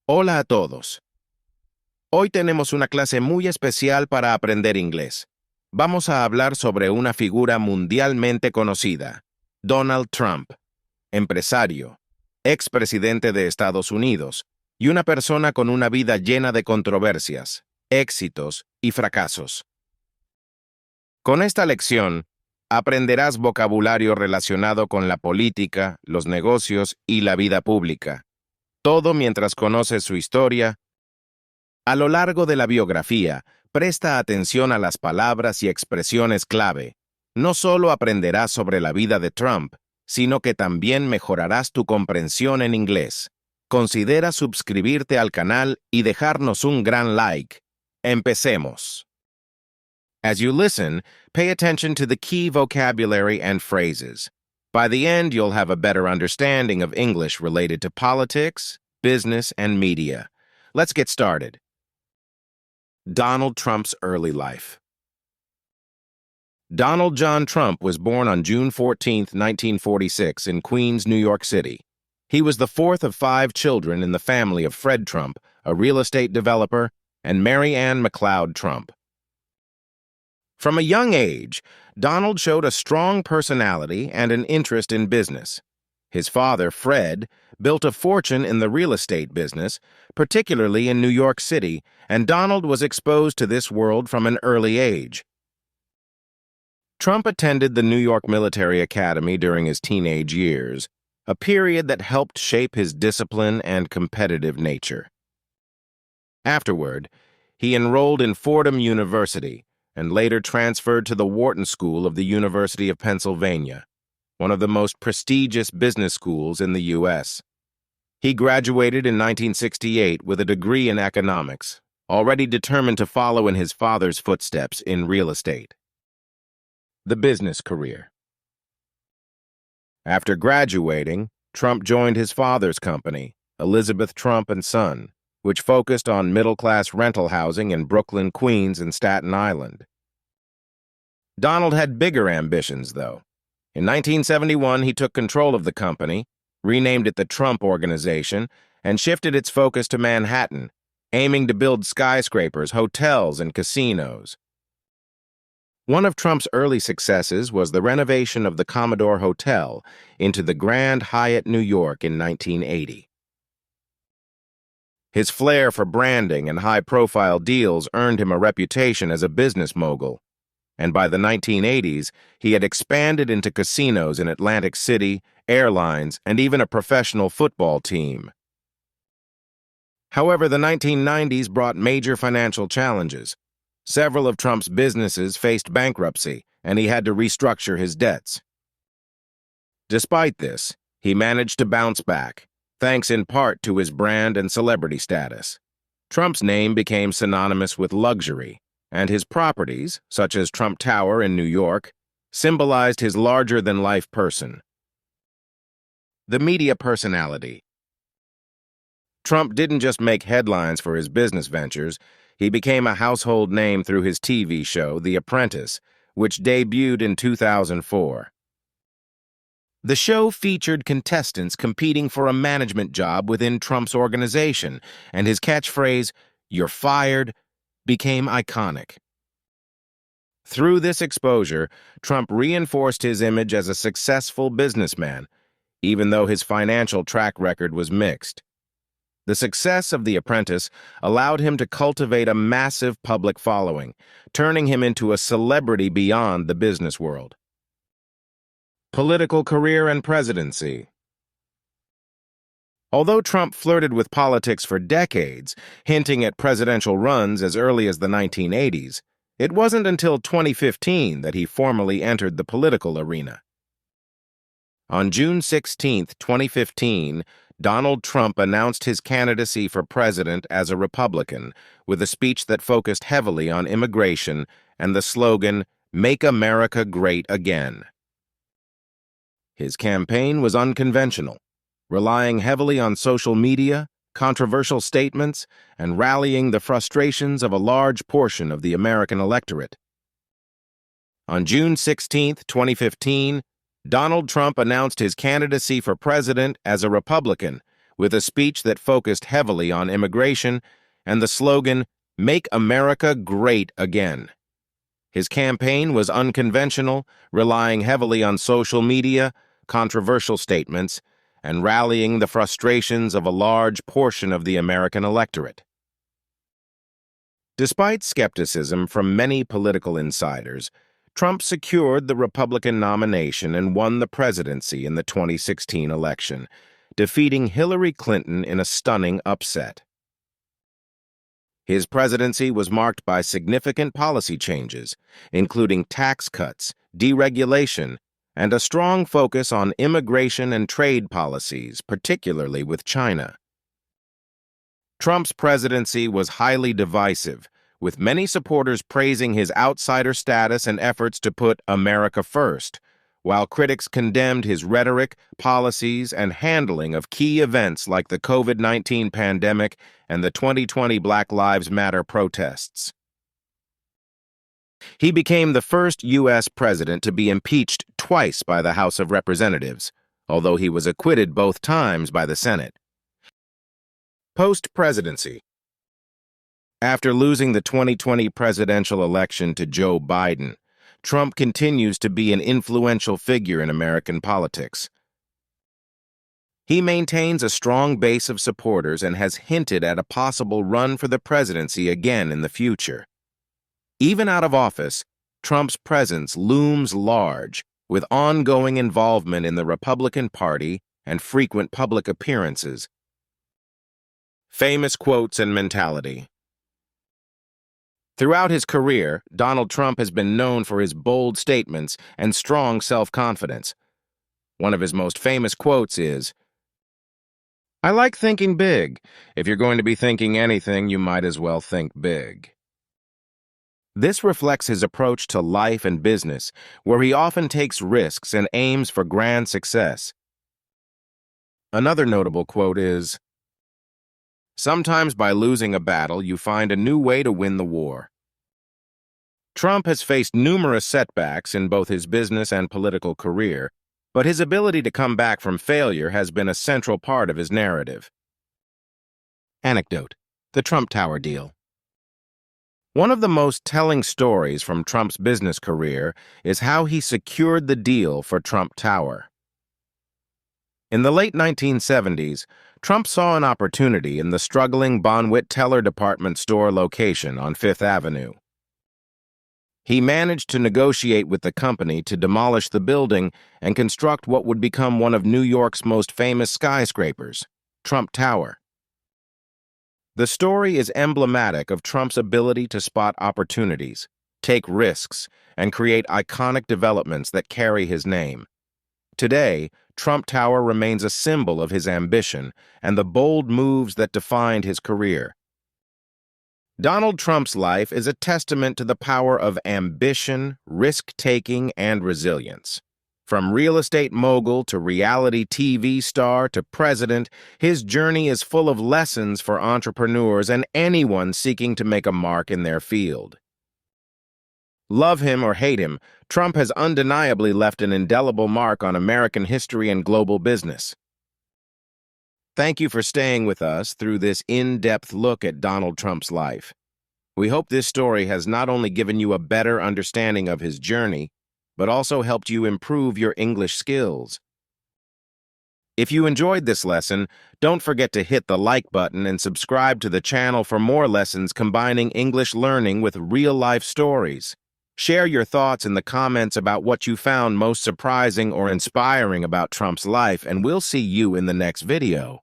Hola a todos. Hoy tenemos una clase muy especial para aprender inglés. Vamos a hablar sobre una figura mundialmente conocida, Donald Trump, empresario, expresidente de Estados Unidos y una persona con una vida llena de controversias, éxitos y fracasos. Con esta lección, aprenderás vocabulario relacionado con la política, los negocios y la vida pública. Todo mientras conoces su historia. A lo largo de la biografía, presta atención a las palabras y expresiones clave. No solo aprenderás sobre la vida de Trump, sino que también mejorarás tu comprensión en inglés. Considera suscribirte al canal y dejarnos un gran like. Empecemos. As you listen, pay attention to the key vocabulary and phrases. By the end, you'll have a better understanding of English related to politics, business, and media. Let's get started. Donald Trump's early life. Donald John Trump was born on June 14, 1946, in Queens, New York City. He was the fourth of 5 children in the family of Fred Trump, a real estate developer, and Mary Ann McLeod Trump. From a young age, Donald showed a strong personality and an interest in business. His father, Fred, built a fortune in the real estate business, particularly in New York City, and Donald was exposed to this world from an early age. Trump attended the New York Military Academy during his teenage years, a period that helped shape his discipline and competitive nature. Afterward, he enrolled in Fordham University, and later transferred to the Wharton School of the University of Pennsylvania, one of the most prestigious business schools in the U.S. He graduated in 1968 with a degree in economics, already determined to follow in his father's footsteps in real estate. The business career. After graduating, Trump joined his father's company, Elizabeth Trump and Son, which focused on middle-class rental housing in Brooklyn, Queens, and Staten Island. Donald had bigger ambitions, though. In 1971, he took control of the company, renamed it the Trump Organization, and shifted its focus to Manhattan, aiming to build skyscrapers, hotels, and casinos. One of Trump's early successes was the renovation of the Commodore Hotel into the Grand Hyatt, New York in 1980. His flair for branding and high-profile deals earned him a reputation as a business mogul, and by the 1980s, he had expanded into casinos in Atlantic City, airlines, and even a professional football team. However, the 1990s brought major financial challenges. Several of Trump's businesses faced bankruptcy, and he had to restructure his debts. Despite this, he managed to bounce back, thanks in part to his brand and celebrity status. Trump's name became synonymous with luxury, and his properties, such as Trump Tower in New York, symbolized his larger-than-life person. The media personality. Trump didn't just make headlines for his business ventures, he became a household name through his TV show, The Apprentice, which debuted in 2004. The show featured contestants competing for a management job within Trump's organization, and his catchphrase, "You're fired," became iconic. Through this exposure, Trump reinforced his image as a successful businessman, even though his financial track record was mixed. The success of The Apprentice allowed him to cultivate a massive public following, turning him into a celebrity beyond the business world. Political career and presidency. Although Trump flirted with politics for decades, hinting at presidential runs as early as the 1980s, it wasn't until 2015 that he formally entered the political arena. On June 16, 2015, Donald Trump announced his candidacy for president as a Republican, with a speech that focused heavily on immigration and the slogan, "Make America Great Again." His campaign was unconventional, relying heavily on social media, controversial statements, and rallying the frustrations of a large portion of the American electorate. On June 16, 2015, Donald Trump announced his candidacy for president as a Republican, with a speech that focused heavily on immigration and the slogan, "Make America Great Again." His campaign was unconventional, relying heavily on social media, controversial statements, and rallying the frustrations of a large portion of the American electorate. Despite skepticism from many political insiders, Trump secured the Republican nomination and won the presidency in the 2016 election, defeating Hillary Clinton in a stunning upset. His presidency was marked by significant policy changes, including tax cuts, deregulation, and a strong focus on immigration and trade policies, particularly with China. Trump's presidency was highly divisive, with many supporters praising his outsider status and efforts to put America first, while critics condemned his rhetoric, policies, and handling of key events like the COVID-19 pandemic and the 2020 Black Lives Matter protests. He became the first U.S. president to be impeached twice by the House of Representatives, although he was acquitted both times by the Senate. Post-presidency. After losing the 2020 presidential election to Joe Biden, Trump continues to be an influential figure in American politics. He maintains a strong base of supporters and has hinted at a possible run for the presidency again in the future. Even out of office, Trump's presence looms large, with ongoing involvement in the Republican Party and frequent public appearances. Famous quotes and mentality. Throughout his career, Donald Trump has been known for his bold statements and strong self-confidence. One of his most famous quotes is, "I like thinking big. If you're going to be thinking anything, you might as well think big." This reflects his approach to life and business, where he often takes risks and aims for grand success. Another notable quote is, "Sometimes by losing a battle, you find a new way to win the war." Trump has faced numerous setbacks in both his business and political career, but his ability to come back from failure has been a central part of his narrative. Anecdote: the Trump Tower deal. One of the most telling stories from Trump's business career is how he secured the deal for Trump Tower. In the late 1970s, Trump saw an opportunity in the struggling Bonwit Teller department store location on Fifth Avenue. He managed to negotiate with the company to demolish the building and construct what would become one of New York's most famous skyscrapers, Trump Tower. The story is emblematic of Trump's ability to spot opportunities, take risks, and create iconic developments that carry his name. Today, Trump Tower remains a symbol of his ambition and the bold moves that defined his career. Donald Trump's life is a testament to the power of ambition, risk-taking, and resilience. From real estate mogul to reality TV star to president, his journey is full of lessons for entrepreneurs and anyone seeking to make a mark in their field. Love him or hate him, Trump has undeniably left an indelible mark on American history and global business. Thank you for staying with us through this in-depth look at Donald Trump's life. We hope this story has not only given you a better understanding of his journey, but also helped you improve your English skills. If you enjoyed this lesson, don't forget to hit the like button and subscribe to the channel for more lessons combining English learning with real-life stories. Share your thoughts in the comments about what you found most surprising or inspiring about Trump's life, and we'll see you in the next video.